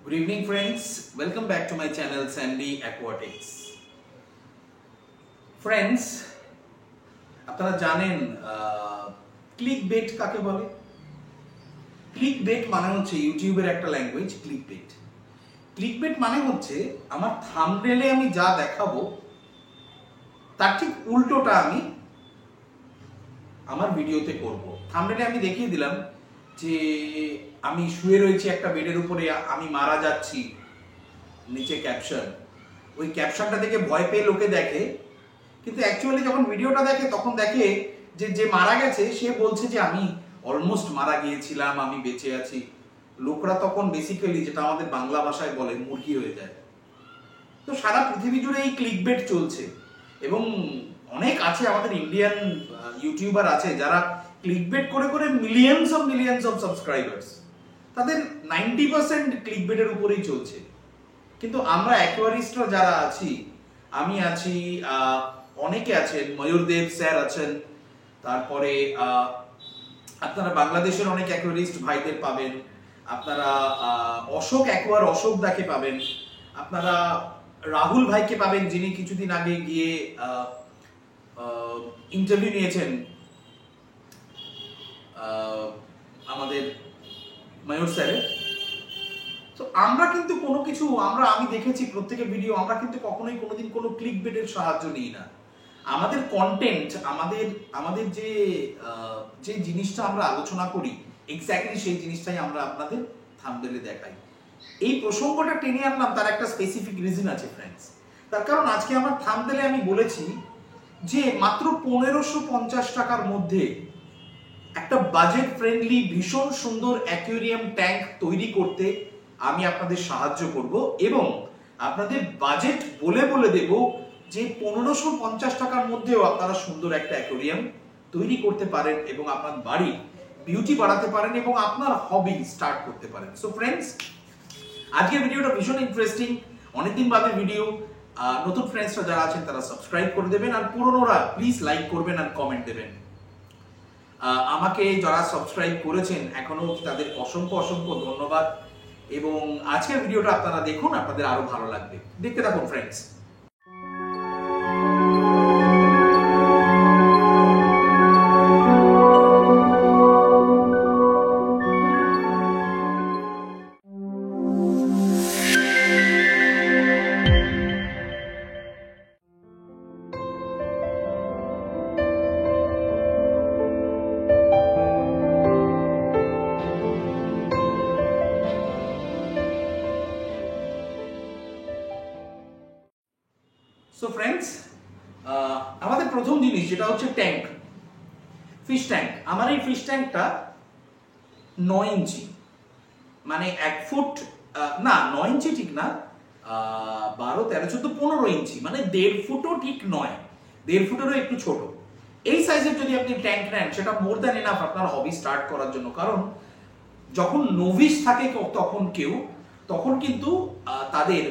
Good evening friends, welcome back to my channel Sandy Aquatics. Friends, আপনারা জানেন clickbait কাকে বলে? ক্লিকবেট মানে হচ্ছে ইউটিউবের একটা ল্যাঙ্গুয়েজ ক্লিকবেট। ক্লিকবেট মানে হচ্ছে আমার থাম্বনেলে আমি যা দেখাবো তার ঠিক উল্টোটা আমি আমার ভিডিওতে করব। থাম্বনেলে আমি দেখিয়ে দিলাম যে আমি শুয়ে রয়েছি একটা বেডের উপরে, আমি মারা যাচ্ছি, নিচে ক্যাপশন। ওই ক্যাপশনটা দেখে ভয় পেয়ে লোকে দেখে, কিন্তু অ্যাকচুয়ালি যখন ভিডিওটা দেখে তখন দেখে যে যে মারা গেছে সে বলছে যে আমি অলমোস্ট মারা গিয়েছিলাম, আমি বেঁচে আছি। লোকরা তখন বেসিক্যালি, যেটা আমাদের বাংলা ভাষায় বলে, মুরগি হয়ে যায়। তো সারা পৃথিবী জুড়ে এই ক্লিকবেট চলছে এবং অনেক আছে আমাদের ইন্ডিয়ান ইউটিউবার আছে যারা ক্লিকবেট করে করে মিলিয়নস অফ সাবস্ক্রাইবার্স। তাদের 90% ক্লিকবেটের উপরেই চলছে। কিন্তু আমরা অ্যাকোয়ারিস্টরা যারা আছি, আমি আছি, অনেকে আছেন, ময়ূরদেব স্যার আছেন, তারপরে আপনারা বাংলাদেশের অনেক অ্যাকোয়ারিস্ট ভাইদের পাবেন, আপনারা অশোক দাকে পাবেন, আপনারা রাহুল ভাইকে পাবেন যিনি কিছুদিন আগে গিয়ে ইন্টারভিউ নিয়েছেন আমাদের ময়ূর স্যারের। তো আমরা কিন্তু কোনো কিছু আমি দেখেছি প্রত্যেকের ভিডিও, আমরা কিন্তু কখনোই কোনোদিন কোনো ক্লিকবেটের সাহায্য নিই না। আমাদের কন্টেন্ট, আমাদের যে জিনিসটা আমরা আলোচনা করি এক্স্যাক্টলি সেই জিনিসটাই আমরা আপনাদের থাম্বনেলে দেখাই। এই প্রসঙ্গটা টেনে আনলাম, তার একটা স্পেসিফিক রিজন আছে ফ্রেন্ডস। তার কারণ আজকে আমার থাম্বনেলে আমি বলেছি যে মাত্র 1550 টাকার মধ্যে একটা বাজেট ফ্রেন্ডলি ভীষণ সুন্দর অ্যাকুয়ারিয়াম ট্যাঙ্ক তৈরি করতে আমি আপনাদের সাহায্য করব এবং আপনাদের বাজেট বলে দেব যে 1550 টাকার মধ্যেও আপনারা সুন্দর একটা অ্যাকুয়ারিয়াম তৈরি করতে পারেন এবং আপনার বাড়ি বিউটি বাড়াতে পারেন এবং আপনার হবি স্টার্ট করতে পারেন। সো ফ্রেন্ডস, আজকের ভিডিওটা ভীষণ ইন্টারেস্টিং, অনেকদিন বাদে ভিডিও। নতুন ফ্রেন্ডসরা যারা আছেন তারা সাবস্ক্রাইব করে দেবেন, আর পুরনোরা প্লিজ লাইক করবেন আর কমেন্ট দেবেন। আমাকে যারা সাবস্ক্রাইব করেছেন এখনো তাদের অসংখ্য ধন্যবাদ এবং আজকের ভিডিওটা আপনারা দেখুন, আপনাদের আরো ভালো লাগবে। দেখতে থাকুন ফ্রেন্ডস। সো ফ্রেন্ডস, আমাদের প্রথম জিনিস যেটা হচ্ছে ট্যাঙ্ক, ফিশ ট্যাঙ্ক। আমার এই ফিশ ট্যাঙ্কটা 9 ইঞ্চি, মানে 1 ফুট না, 9 ইঞ্চি ঠিক না, 12, 13, 14, 15 ইঞ্চি, মানে 1.5 ফুটও ঠিক নয়, 1.5 ফুটেরও একটু ছোট। এই সাইজের যদি আপনি ট্যাঙ্ক নেন সেটা মোর দ্যান এনাফ আপনার হবি স্টার্ট করার জন্য। কারণ যখন নোভিস থাকে তখন কিন্তু তাদের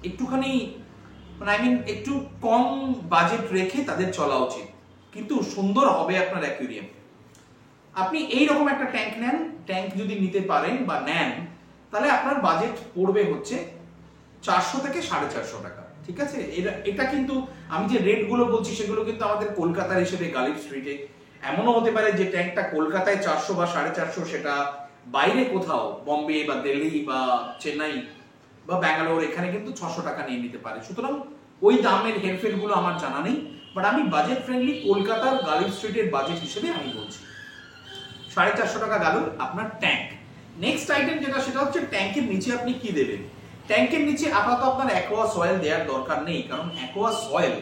একটুখানি একটু কম বাজেট রেখে তাদের চলা উচিত, কিন্তু সুন্দর হবে আপনার অ্যাকুয়ারিয়াম। আপনি এই রকম একটা ট্যাঙ্ক নেন, ট্যাঙ্ক যদি নিতে পারেন বা নেন তাহলে আপনার বাজেট পড়বে হচ্ছে 400 থেকে 450 টাকা, ঠিক আছে? এটা কিন্তু আমি যে রেট গুলো বলছি সেগুলো কিন্তু আমাদের কলকাতার হিসেবে গালিব স্ট্রিটে। এমনও হতে পারে যে ট্যাঙ্কটা কলকাতায় 400 বা 450, সেটা বাইরে কোথাও বোম্বে বা দিল্লি বা চেন্নাই বা ব্যাঙ্গালোর, এখানে কিন্তু 600 টাকা নিয়ে নিতে পারে। সুতরাং ওই দামের হেরফের গুলো আমার জানা নেই, বাট আমি বাজেট ফ্রেন্ডলি কলকাতার গালিব স্ট্রিটের বাজেট হিসেবে আমি বলছি 450 টাকা গেল আপনার ট্যাঙ্ক। নেক্সট আইটেম যেটা, সেটা হচ্ছে ট্যাঙ্কের নিচে আপনি কি দেবেন। ট্যাঙ্কের নিচে আপাতত আপনার অ্যাকোয়া সয়েল দেওয়ার দরকার নেই, কারণ অ্যাকোয়া সয়েল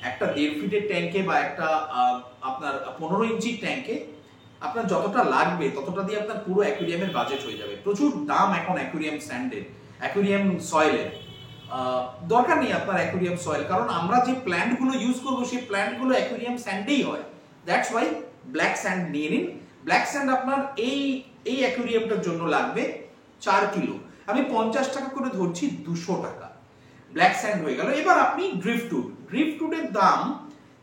একটা 1.5 ফিটের ট্যাঙ্কে বা একটা আপনার 15 ইঞ্চির ট্যাঙ্কে আপনার যতটা লাগবে ততটা দিয়ে আপনার পুরো অ্যাকুয়ারিয়ামের বাজেট হয়ে যাবে। প্রচুর দাম এখন অ্যাকুয়ারিয়াম স্যান্ডের, অ্যাকুয়ারিয়াম সয়েলের। দরকার নেই আপনার অ্যাকুয়ারিয়াম সয়েল, কারণ আমরা যে প্ল্যান্ট গুলো ইউজ করবো সেই প্ল্যান্ট গুলো অ্যাকুয়ারিয়াম স্যান্ডেই হয়। দ্যাটস ওয়াই ব্ল্যাক স্যান্ড নিয়ে নিন। ব্ল্যাক স্যান্ড আপনার এই অ্যাকুয়ারিয়ামটার জন্য লাগবে 4 কিলো। আমি 50 টাকা করে ধরছি, 200 টাকা ব্ল্যাক স্যান্ড হয়ে গেল। এবার আপনি ড্রিফটউডের দাম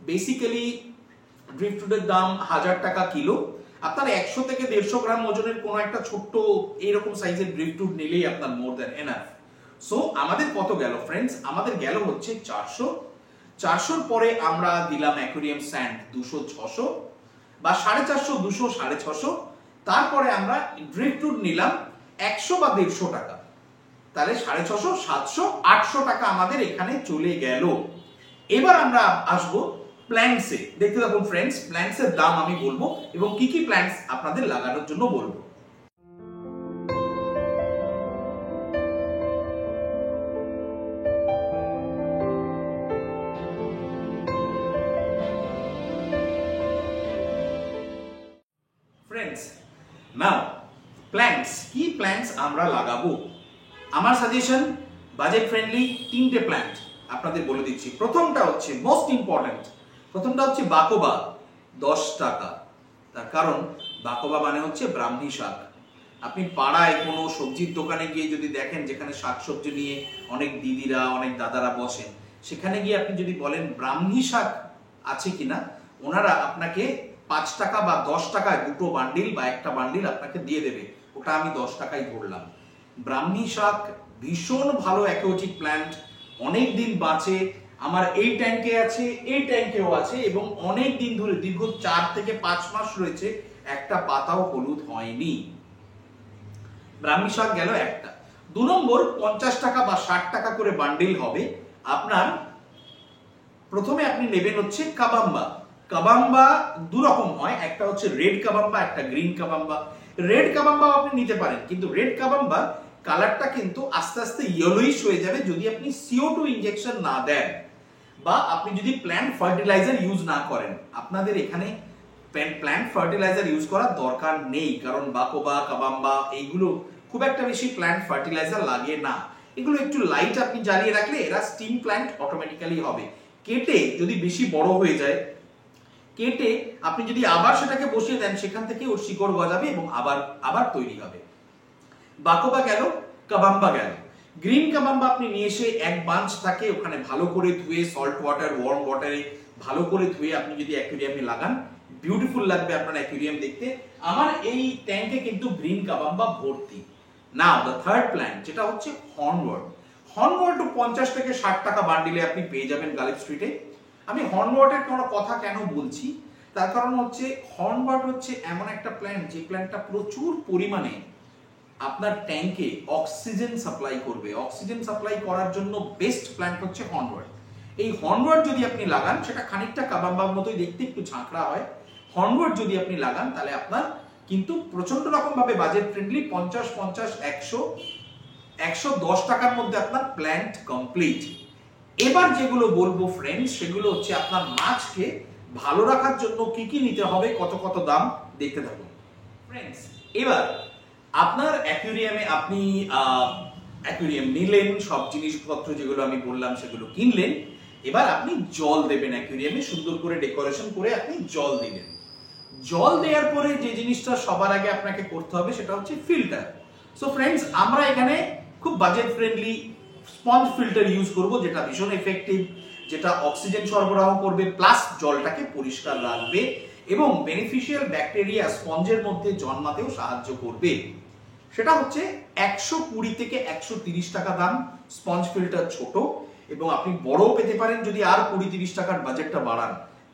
বেসিক্যালি 1000 টাকা কিলো। আপনার 100 থেকে 150 গ্রাম ওজনের কোনো একটা ছোট্ট এইরকম সাইজের ড্রিফটুড নিলেই আপনার মোর দ্যান এনাফ। সো আমাদের কত গেল ফ্রেন্ডস? আমাদের গেল হচ্ছে 400। 400 পরে আমরা দিলাম অ্যাকুয়ারিয়াম স্যান্ড 200, 600 বা 450, 200, 650। তারপরে আমরা ড্রিফটুড নিলাম 100 বা 150 টাকা, তাহলে 650, 700, 800 টাকা আমাদের এখানে চলে গেল। এবার আমরা আসবো প্ল্যান্টসে। দেখতে থাকুন ফ্রেন্ডস, প্ল্যান্টসের দাম আমি বলবো এবং কি কি প্ল্যান্টস আপনাদের লাগানোর জন্য বলবো। ফ্রেন্ডস, নাও প্ল্যান্টস, কি প্ল্যান্টস আমরা লাগাবো? আমার সাজেশন বাজেট ফ্রেন্ডলি 3টে প্ল্যান্ট আপনাদের বলে দিচ্ছি। প্রথমটা হচ্ছে মোস্ট ইম্পর্টেন্ট, প্রথমটা হচ্ছে বাকোবা, 10 টাকা। তার কারণ বাকোবা মানে হচ্ছে ব্রাহ্মী শাক। আপনি পাড়ায় কোনো সবজির দোকানে গিয়ে যদি দেখেন যেখানে শাকসবজি নিয়ে অনেক দিদিরা অনেক দাদারা বসেন, সেখানে গিয়ে আপনি যদি বলেন ব্রাহ্মী শাক আছে কিনা, ওনারা আপনাকে 5 টাকা বা 10 টাকায় দুটো বান্ডিল বা একটা বান্ডিল আপনাকে দিয়ে দেবে। ওটা আমি 10 টাকায় ধরলাম। ব্রাহ্মী শাক ভীষণ ভালো অ্যাকোয়াটিক প্ল্যান্ট, অনেক দিন বাঁচে। আমার এই ট্যাঙ্কে আছে, এই ট্যাঙ্কেও আছে এবং অনেক দিন ধরে দীর্ঘ 4 থেকে 5 মাস রয়েছে, একটা পাতাও হলুদ হয়নি। ব্রাহ্মী শাক গেল একটা। 2 নম্বর 50 টাকা বা 60 টাকা করে বান্ডিল হবে আপনার। প্রথমে আপনি নেবেন হচ্ছে কাবাম্বা। কাবাম্বা 2 রকম হয়, একটা হচ্ছে রেড কাবাম্বা, একটা গ্রিন কাবাম্বা। রেড কাবাম্বা আপনি নিতে পারেন, কিন্তু রেড কাবাম্বা কালারটা কিন্তু আস্তে আস্তে ইয়েলোইশ হয়ে যাবে যদি আপনি CO2 ইনজেকশন না দেন বা আপনি যদি প্ল্যান্ট ফার্টিলাইজার ইউজ না করেন। আপনাদের এখানে প্ল্যান্ট ফার্টিলাইজার ইউজ করার দরকার নেই, কারণ বাকোবা, কাবাম্বা এইগুলো খুব একটা বেশি প্ল্যান্ট ফার্টিলাইজার লাগে না। এগুলো একটু লাইট আপনি জ্বালিয়ে রাখলে এরা স্টিম প্ল্যান্ট অটোমেটিক্যালি হবে। কেটে যদি বেশি বড় হয়ে যায়, কেটে আপনি যদি আবার সেটাকে বসিয়ে দেন, সেখান থেকে ওর শিকড় গজাবে এবং আবার তৈরি হবে। বাকোবা গেল, কাবাম্বা গেল। গ্রিন কাবাম্বা আপনি নিয়ে এসে এক বাঞ্চ থাকে, ওখানে ভালো করে ধুয়ে সল্ট ওয়াটার, ওয়ার্ম ওয়াটারে ভালো করে ধুয়ে আপনি যদি অ্যাকুয়ারিয়ামে লাগান, বিউটিফুল লাগবে আপনার অ্যাকুয়ারিয়াম দেখতে। আমার এই ট্যাঙ্কে কিন্তু গ্রিন কাবাম্বা ভর্তি। নাও দ্য থার্ড প্ল্যান্ট, যেটা হচ্ছে হর্নওয়ার্ড। হর্নওয়ার্ড 50 থেকে 60 টাকা বান্ডিলে আপনি পেয়ে যাবেন গালিব স্ট্রিটে। আমি হর্নওয়ার্ডের কোনো কথা কেন বলছি, তার কারণ হচ্ছে হর্নওয়ার্ড হচ্ছে এমন একটা প্ল্যান্ট যে প্ল্যান্টটা প্রচুর পরিমাণে আপনার ট্যাঙ্কে অক্সিজেন সাপ্লাই করবে। অক্সিজেন সাপ্লাই করার জন্য বেস্ট প্ল্যান্ট হচ্ছে হর্নওয়ার্ড। এই হর্নওয়ার্ড যদি আপনি লাগান, সেটা খানিকটা কাবাম্বার মতোই দেখতে, একটু ঝাঁকড়া হয়। হর্নওয়ার্ড যদি আপনি লাগান তাহলে আপনার কিন্তু প্রচন্ড রকম ভাবে বাজেট ফ্রেন্ডলি 50, 50, 100, 110 টাকার মধ্যে আপনার প্ল্যান্ট কমপ্লিট। এবার যেগুলো বলবো ফ্রেন্ডস, সেগুলো হচ্ছে আপনার মাছকে ভালো রাখার জন্য কি কি নিতে হবে, কত কত দাম, দেখতে থাকুন ফ্রেন্ডস। এবার আপনার অ্যাকুয়ারিয়ামে আপনি অ্যাকুয়ারিয়াম নিলেন, সব জিনিসপত্র যেগুলো আমি বললাম সেগুলো কিনলেন। এবার আপনি জল দেবেন অ্যাকুয়ারিয়ামে, সুন্দর করে ডেকোরেশন করে আপনি জল দিলেন। জল দেওয়ার পরে যে জিনিসটা সবার আগে আপনাকে করতে হবে সেটা হচ্ছে ফিল্টার। সো ফ্রেন্ডস, আমরা এখানে খুব budget friendly sponge filter use করব, যেটা ভীষণ এফেক্টিভ, যেটা অক্সিজেন সরবরাহ করবে প্লাস জলটাকে পরিষ্কার রাখবে এবং বেনিফিশিয়াল ব্যাকটেরিয়া স্পঞ্জের মধ্যে জন্মাতেও সাহায্য করবে। সেটা হচ্ছে 120 থেকে 130 টাকা দাম স্পঞ্জ ফিল্টার, ছোট। এবং আপনি বড়ও পেতে পারেন যদি আর 20-30 টাকার বাজেটটা বাড়ান।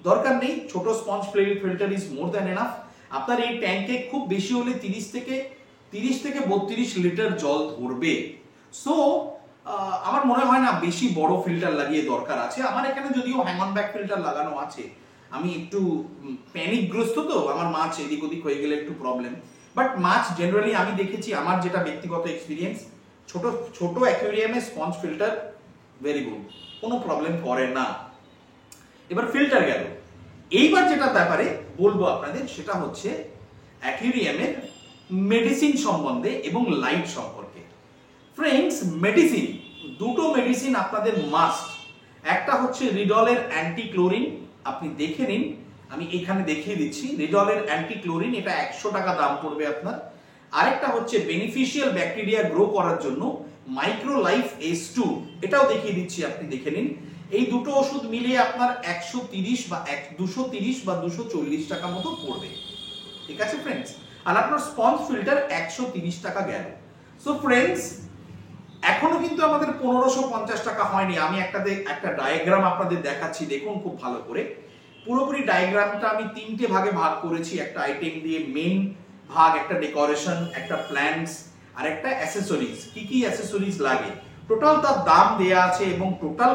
দরকার নেই, ছোট sponge filter is more than enough. আপনার এই ট্যাঙ্কে খুব বেশি হলে 30 থেকে 32 লিটার জল ধরবে। সো আমার মনে হয় না বেশি বড় ফিল্টার লাগিয়ে দরকার আছে। আমার এখানে যদিও হ্যাঙ্গন ব্যাক ফিল্টার লাগানো আছে, আমি একটু প্যানিকগ্রস্ত, তো আমার মাছ এদিক ওদিক হয়ে গেলে একটু প্রবলেম। বাট মাছ জেনারেলি আমি দেখেছি, আমার যেটা ব্যক্তিগত এক্সপিরিয়েন্স, ছোট ছোট অ্যাকুয়ারিয়ামে স্পঞ্জ ফিল্টার ভেরি গুড, কোনো প্রবলেম করে না। এবার ফিল্টার গেল। এইবার যেটা ব্যাপারে বলবো আপনাদের সেটা হচ্ছে অ্যাকুয়ারিয়ামের মেডিসিন সম্বন্ধে এবং লাইট সম্পর্কে। ফ্রেন্ডস, মেডিসিন, দুটো মেডিসিন আপনাদের মাস্ট। একটা হচ্ছে রিডলের অ্যান্টি ক্লোরিন, আপনি দেখে নিন, আমি এখানে দেখিয়ে দিচ্ছি। রিডলের অ্যান্টি ক্লোরিন, এটা 100 টাকা দাম পড়বে আপনার। আরেকটা হচ্ছে বেনিফিশিয়াল ব্যাকটেরিয়া গ্রো করার জন্য মাইক্রো লাইফ S2, এটাও দেখিয়ে দিচ্ছি, আপনি দেখে নিন। এই দুটো ওষুধ মিলিয়ে আপনার 230 বা 240 টাকা মতো পড়বে। ঠিক আছে ফ্রেন্ডস। আর আপনার স্পঞ্জ ফিল্টার 130 টাকা গেল। সো ফ্রেন্ডস, এখনো কিন্তু আমাদের 1550 টাকা হয়নি। আমি একটা ডায়াগ্রাম আপনাদের দেখাচ্ছি, দেখুন খুব ভালো করে। পুরোপুরি ডায়াগ্রামটা আমি 3টে ভাগে ভাগ করেছি। একটা আইটেম দিয়ে মেইন ভাগ, একটা ডেকোরেশন, একটা প্ল্যান্টস আর একটা অ্যাসেসরিজ। কি কি অ্যাসেসরিজ লাগে টোটাল তার দাম দেয়া আছে, এবং টোটাল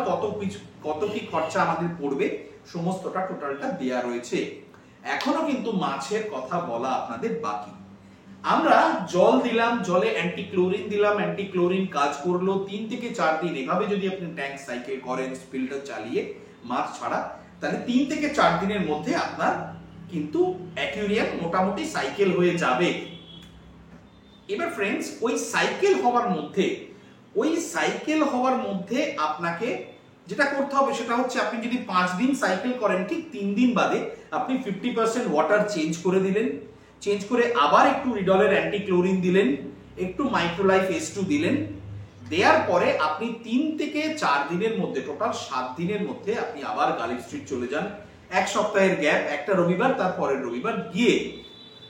কত কি খরচা আমাদের পড়বে সমস্তটা টোটালটা দেয়া রয়েছে। এখনো কিন্তু মাছের কথা বলা আপনাদের বাকি। আমরা জল দিলাম, জলে অ্যান্টিক্লোরিন দিলাম, অ্যান্টিক্লোরিন কাজ করলো 3 থেকে 4 দিন। এভাবে যদি আপনি ট্যাঙ্ক সাইকেল করেন ফিল্টার চালিয়ে মাছ ছাড়া, তাহলে 3 থেকে 4 দিনের মধ্যে আপনার কিন্তু অ্যাকুয়ারিয়াম মোটামুটি সাইকেল হয়ে যাবে। এবার ফ্রেন্ডস, ওই সাইকেল হওয়ার মধ্যে আপনাকে যেটা করতে হবে সেটা হচ্ছে, আপনি যদি 5 দিন সাইকেল করেন, ঠিক 3 দিন বাদে আপনি 50% ওয়াটার চেঞ্জ করে দিলেন। চেঞ্জ করে আবার একটু রিডলের অ্যান্টিক্লোরিন দিলেন, একটু মাইক্রোলাইফ S2 দিলেন। দেওয়ার পরে আপনি 3 থেকে 4 দিনের মধ্যে, টোটাল 7 দিনের মধ্যে আপনি আবার গালিব স্ট্রিট চলে যান। 1 সপ্তাহের গ্যাপ, একটা রবিবার, তারপরের রবিবার গিয়ে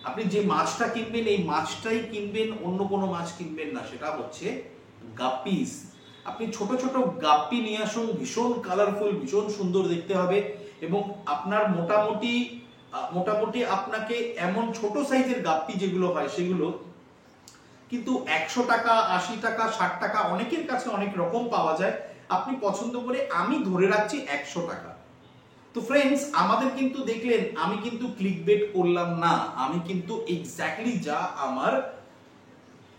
আপনি যে মাছটা কিনবেন, এই মাছটাই কিনবেন, অন্য কোনো মাছ কিনবেন না। সেটা হচ্ছে গাপ্পিস। আপনি ছোট ছোট গাপ্পি নিয়ে আসুন, ভীষণ কালারফুল, ভীষণ সুন্দর দেখতে হবে, এবং আপনার মোটামুটি আপনাকে এমন ছোট সাইজের গাপ্পি যেগুলো হয় সেগুলো কিন্তু 100 টাকা, 80 টাকা, 60 টাকা, অনেকের কাছে অনেক রকম পাওয়া যায়। আপনি পছন্দ করে, আমি ধরে রাখছি 100 টাকা। তো ফ্রেন্ডস, আমাদের কিন্তু দেখলেন আমি কিন্তু ক্লিকবেট করলাম না, আমি কিন্তু এক্স্যাক্টলি যা আমার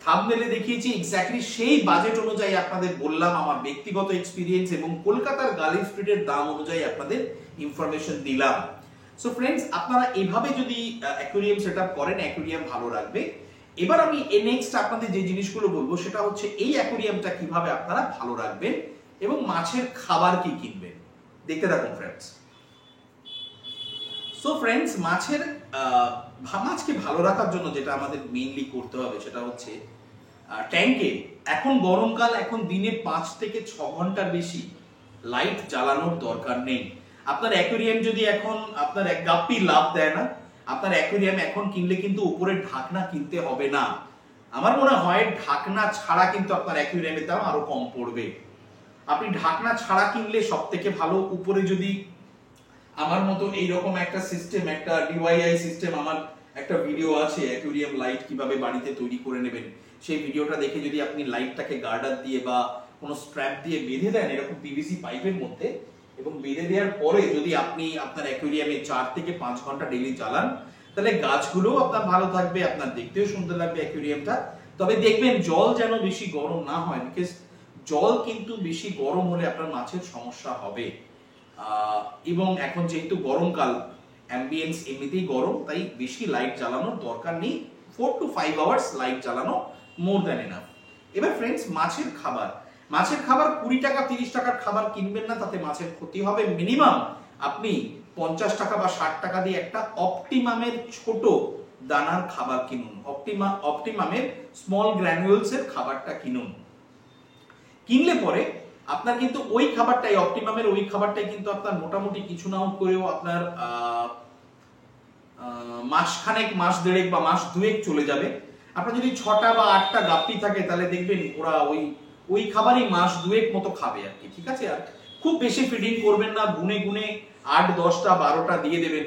থাম্বনেলে দেখিয়েছি এক্স্যাক্টলি সেই বাজেট অনুযায়ী আপনাদের বললাম, আমার ব্যক্তিগত এক্সপিরিয়েন্স এবং কলকাতার গালিব স্ট্রিটের দাম অনুযায়ী আপনাদের ইনফরমেশন দিলাম। সো ফ্রেন্ডস, আপনারা এভাবে যদি অ্যাকুয়ারিয়াম সেটআপ করেন, অ্যাকুয়ারিয়াম ভালো রাখবে। এবার আমি নেক্সট আপনাদের যে জিনিসগুলো বলবো সেটা হচ্ছে এই অ্যাকুয়ারিয়ামটা কিভাবে আপনারা ভালো রাখবেন এবং মাছের খাবার কি কিনবেন। দেখতে থাকুন ফ্রেন্ডস। সো ফ্রেন্ডস, মাছকে ভালো রাখার জন্য যেটা আমাদের মেইনলি করতে হবে সেটা হচ্ছে ট্যাঙ্কে, এখন গরমকাল, এখন দিনে 5 থেকে 6 ঘন্টার বেশি লাইট জ্বালানোর দরকার নেই। আপনার অ্যাকুয়ারিয়াম যদি এখন আপনার এক গাপ্পি লাভ দেয় না, আপনার অ্যাকুয়ারিয়াম এখন কিনলে কিন্তু উপরে ঢাকনা কিনতে হবে না। আমার মনে হয় ঢাকনা ছাড়া কিন্তু আপনার অ্যাকুয়ারিয়ামের দাম আরো কম পড়বে। আপনি ঢাকনা ছাড়া কিনলে সব থেকে ভালো। উপরে যদি আমার মতো এইরকম একটা সিস্টেম, একটা DIY সিস্টেম, আমার একটা ভিডিও আছে অ্যাকুয়ারিয়াম লাইট কিভাবে বাড়িতে তৈরি করে নেবেন, সেই ভিডিওটা দেখে যদি আপনি লাইটটাকে গার্ডার দিয়ে বা কোনো স্ট্র্যাপ দিয়ে বেঁধে দেন এরকম PVC পাইপের মধ্যে, এবং বেঁধে দেওয়ার পরে যদি আপনি আপনার অ্যাকুয়ারিয়ামে 4 থেকে 5 ঘন্টা ডেইলি জ্বালান, তাহলে গাছগুলোও আপনার ভালো থাকবে, আপনার দেখতেও সুন্দর লাগবে অ্যাকুয়ারিয়ামটা। তবে দেখবেন জল যেন বেশি গরম না হয়, বিকজ জল কিন্তু বেশি গরম হলে আপনার মাছের সমস্যা হবে। এবং এখন যেহেতু গরমকাল, অ্যাম্বিয়েন্স এমনিতেই গরম, তাই বেশি লাইট জ্বালানোর দরকার নেই। 4 to 5 আওয়ার্স লাইট জ্বালানো মোর দ্যান এনাফ। এবার ফ্রেন্ডস, মাছের খাবার 20 টাকা 30 টাকার খাবার কিনবেন না, তাতে মাছের ক্ষতি হবে। মিনিমাম আপনি 50 টাকা বা 60 টাকা দিয়ে একটা অপটিমামের ছোট দানার খাবার কিনুন। অপটিমামের স্মল গ্র্যানুয়েলস এর খাবারটা কিনুন। কিনলে পরে আপনার কিন্তু ওই খাবারটাই, অপটিমামের ওই খাবারটাই কিন্তু আপনার মোটামুটি কিছু নাও করেও আপনার মাসখানেক, মাস দেড়েক বা মাস দুয়েক চলে যাবে। আপনার যদি 6টা বা 8টা গাপ্পি থাকে, তাহলে দেখবেন ওরা ওই খাবারই মাস দুয়েক মতো খাবে আর কি। ঠিক আছে, আর খুব বেশি ফিডিং করবেন না, গুনে গুনে 8, 10টা, 12টা দিয়ে দেবেন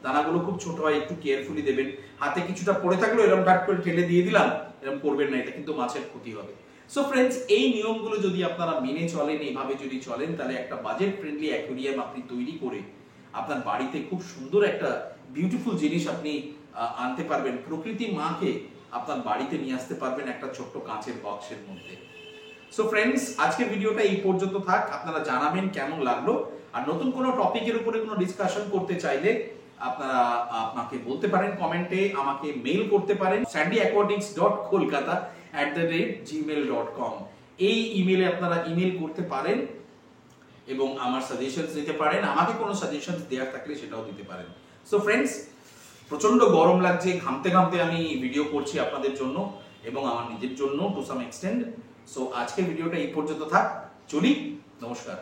দানাগুলো খুব ছোট হয়, একটু কেয়ারফুলি দেবেন। হাতে কিছুটা পড়ে থাকলো এরকম ঢাট করে ঠেলে দিয়ে দিলাম, এরকম করবেন না, এটা কিন্তু মাছের ক্ষতি হবে। সো ফ্রেন্ডস, এই নিয়মগুলো যদি আপনারা মেনে চলেন, এইভাবে যদি চলেন, তাহলে একটা বাজেট ফ্রেন্ডলি অ্যাকুয়ারিয়াম আপনি তৈরি করে আপনার বাড়িতে খুব সুন্দর একটা বিউটিফুল জিনিস আপনি আনতে পারবেন। প্রকৃতি মাকে আপনার বাড়িতে নিয়ে আসতে পারবেন একটা ছোট্ট কাঁচের বক্সের মধ্যে। সো ফ্রেন্ডস, আজকের ভিডিওটা এই পর্যন্ত থাক। আপনারা জানাবেন কেমন লাগলো, আর নতুন কোনো টপিকের উপরে কোনো ডিসকাশন করতে চাইলে আপনারা আমাকে বলতে পারেন কমেন্টে, আমাকে মেইল করতে পারেন sandyacquatics.kolkata@gmail.com। এই ইমেলে আপনারা ইমেল করতে পারেন এবং আমার সাজেশনস দিতে পারেন। আমাকে কোনো সাজেশনস দেওয়ার থাকলে সেটাও দিতে পারেন। সো ফ্রেন্ডস, প্রচন্ড গরম লাগছে, ঘামতে ঘামতে আমি ভিডিও করছি আপনাদের জন্য এবং আমার নিজের জন্য টু সাম এক্সটেন্ড। সো আজকের ভিডিওটা এই পর্যন্ত থাক, চলি, নমস্কার।